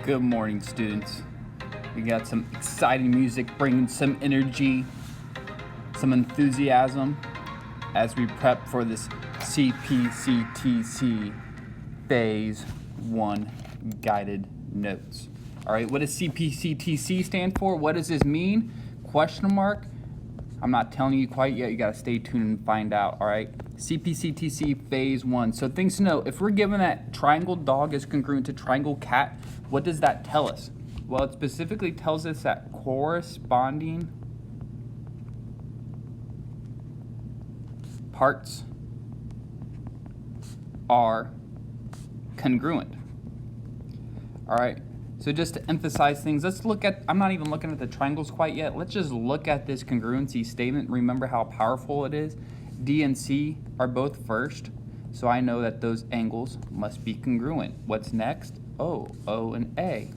Good morning, students. We got some exciting music, bringing some energy, some enthusiasm as we prep for this CPCTC Phase 1 guided notes. All right, what does CPCTC stand for? What does this mean? Question mark. I'm not telling you quite yet. You got to stay tuned and find out, all right? CPCTC Phase 1. So things to know, if we're given that triangle dog is congruent to triangle cat, what does that tell us? Well, it specifically tells us that corresponding parts are congruent. All right, so just to emphasize things, let's look at, I'm not even looking at the triangles quite yet. Let's just look at this congruency statement. Remember how powerful it is. D and C are both first, so I know that those angles must be congruent. What's next? O and A.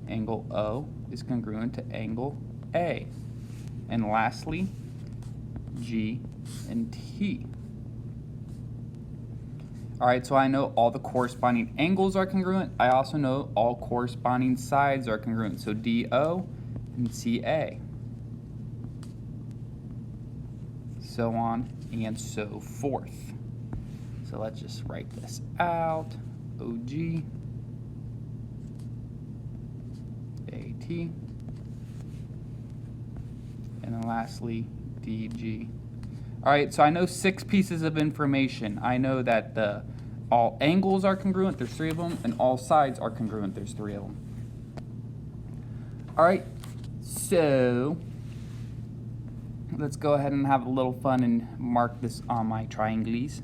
Angle O is congruent to angle A. And lastly, G and T. All right, so I know all the corresponding angles are congruent. I also know all corresponding sides are congruent. So DO and CA. So on and so forth. So let's just write this out. OG, AT, and then lastly, DG. All right, so I know 6 pieces of information. I know that all angles are congruent, there's 3 of them, and all sides are congruent, there's 3 of them. All right, so let's go ahead and have a little fun and mark this on my triangles.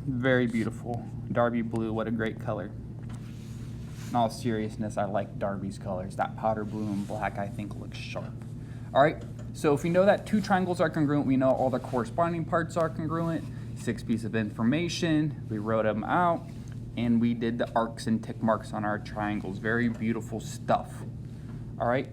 Very beautiful. Darby blue, what a great color. In all seriousness, I like Darby's colors. That powder blue and black I think looks sharp. All right, so if we know that 2 triangles are congruent, we know all the corresponding parts are congruent. 6 pieces of information, we wrote them out, and we did the arcs and tick marks on our triangles. Very beautiful stuff. All right,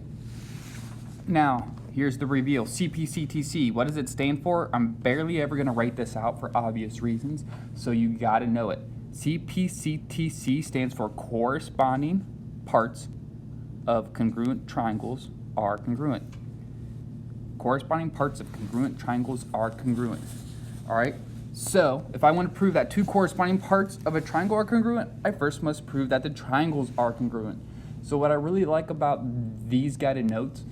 now here's the reveal. CPCTC, what does it stand for? I'm barely ever gonna write this out for obvious reasons, so you gotta know it. CPCTC stands for corresponding parts of congruent triangles are congruent. Corresponding parts of congruent triangles are congruent. All right, so if I want to prove that 2 corresponding parts of a triangle are congruent, I first must prove that the triangles are congruent. So what I really like about these guided notes,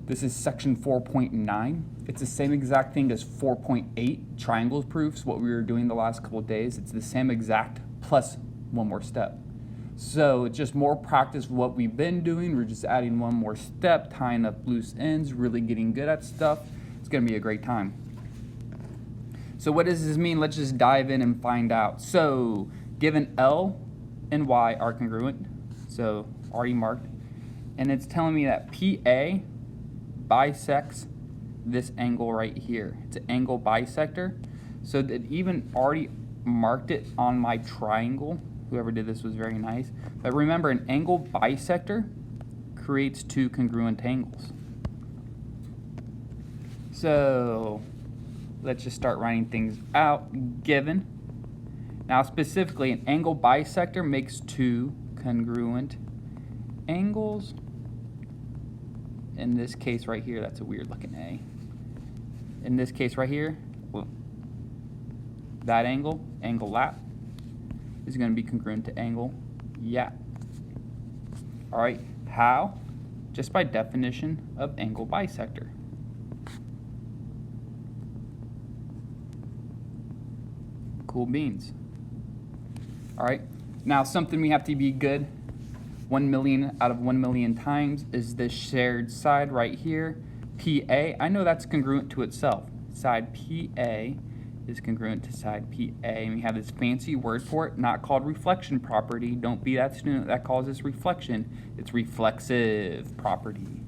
this is section 4.9. It's the same exact thing as 4.8 triangles proofs, what we were doing the last couple of days. It's the same exact plus 1 more step. So it's just more practice of what we've been doing. We're just adding 1 more step, tying up loose ends, really getting good at stuff. It's gonna be a great time. So what does this mean? Let's just dive in and find out. So given L and Y are congruent, so already marked, and it's telling me that PA bisects this angle right here. It's an angle bisector. So that even already marked it on my triangle. Whoever did this was very nice. But remember, an angle bisector creates 2 congruent angles. So let's just start writing things out. Given. Now specifically, an angle bisector makes 2 congruent angles. In this case right here, that's a weird looking A. In this case right here, well, that angle lap, is going to be congruent to angle yap. All right, how? Just by definition of angle bisector. Cool beans. All right, now something we have to be good. 1 million out of 1 million times is this shared side right here. PA, I know that's congruent to itself. Side PA is congruent to side PA. And we have this fancy word for it, not called reflection property. Don't be that student that calls this reflection. It's reflexive property.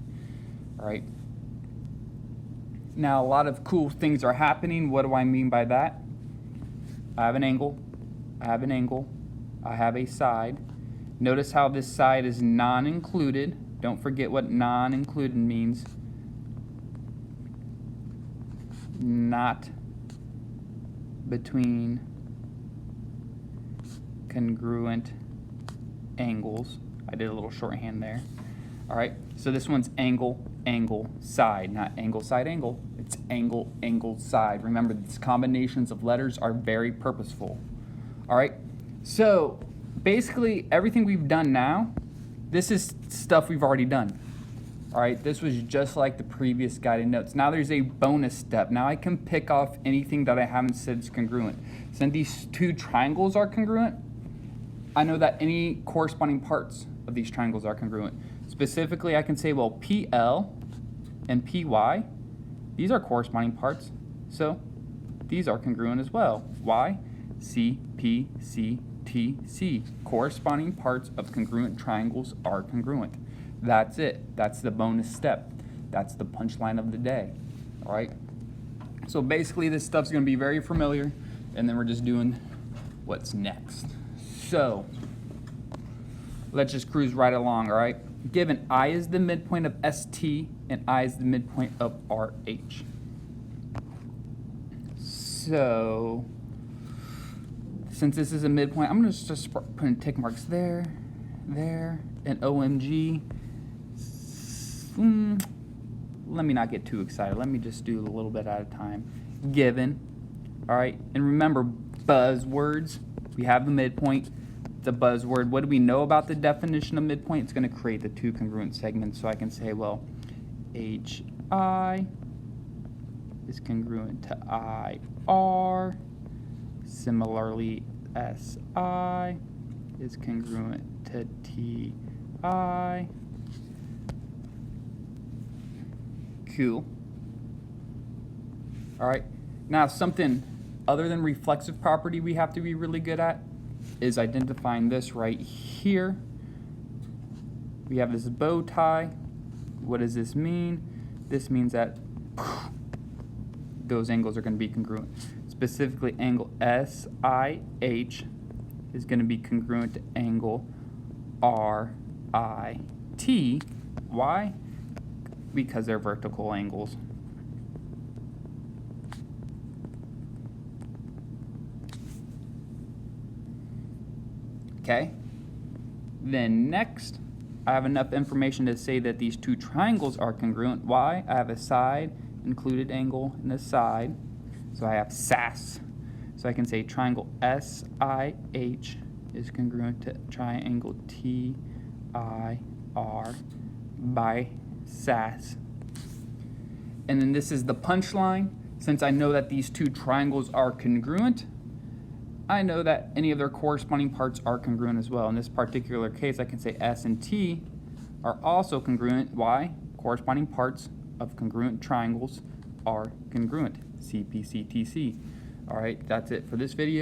All right. Now, a lot of cool things are happening. What do I mean by that? I have an angle. I have an angle. I have a side. Notice how this side is non-included. Don't forget what non-included means. not between congruent angles. I did a little shorthand there. All right, so this one's angle, angle, side, not angle, side, angle. It's angle, angle, side. Remember, these combinations of letters are very purposeful. All right, so basically everything we've done now, this is stuff we've already done. All right, this was just like the previous guided notes. Now there's a bonus step. Now I can pick off anything that I haven't said is congruent. Since these two triangles are congruent, I know that any corresponding parts of these triangles are congruent. Specifically, I can say, well, PL and PY, these are corresponding parts, so these are congruent as well. Why? CPCTC, corresponding parts of congruent triangles are congruent. That's it. That's the bonus step. That's the punchline of the day. All right? So basically, this stuff's going to be very familiar, and then we're just doing what's next. So let's just cruise right along, all right? Given I is the midpoint of ST and I is the midpoint of RH. So since this is a midpoint, I'm going to just start putting tick marks there, there, and OMG. Let me not get too excited. Let me just do a little bit at a time. Given, all right? And remember, buzzwords. We have the midpoint. It's a buzzword. What do we know about the definition of midpoint? It's going to create the two congruent segments. So I can say, well, HI is congruent to IR. Similarly, SI is congruent to TI. Cool. All right. Now, something other than reflexive property we have to be really good at is identifying this right here. We have this bow tie. What does this mean? This means that those angles are going to be congruent. Specifically, angle SIH is going to be congruent to angle RIT. Why? Because they're vertical angles. Okay, then next, I have enough information to say that these two triangles are congruent. Why? I have a side included angle and a side, so I have SAS. So I can say triangle SIH is congruent to triangle TIR by SAS. And then this is the punchline. Since I know that these two triangles are congruent, I know that any of their corresponding parts are congruent as well. In this particular case, I can say S and T are also congruent. Why? Corresponding parts of congruent triangles are congruent. CPCTC. All right, that's it for this video.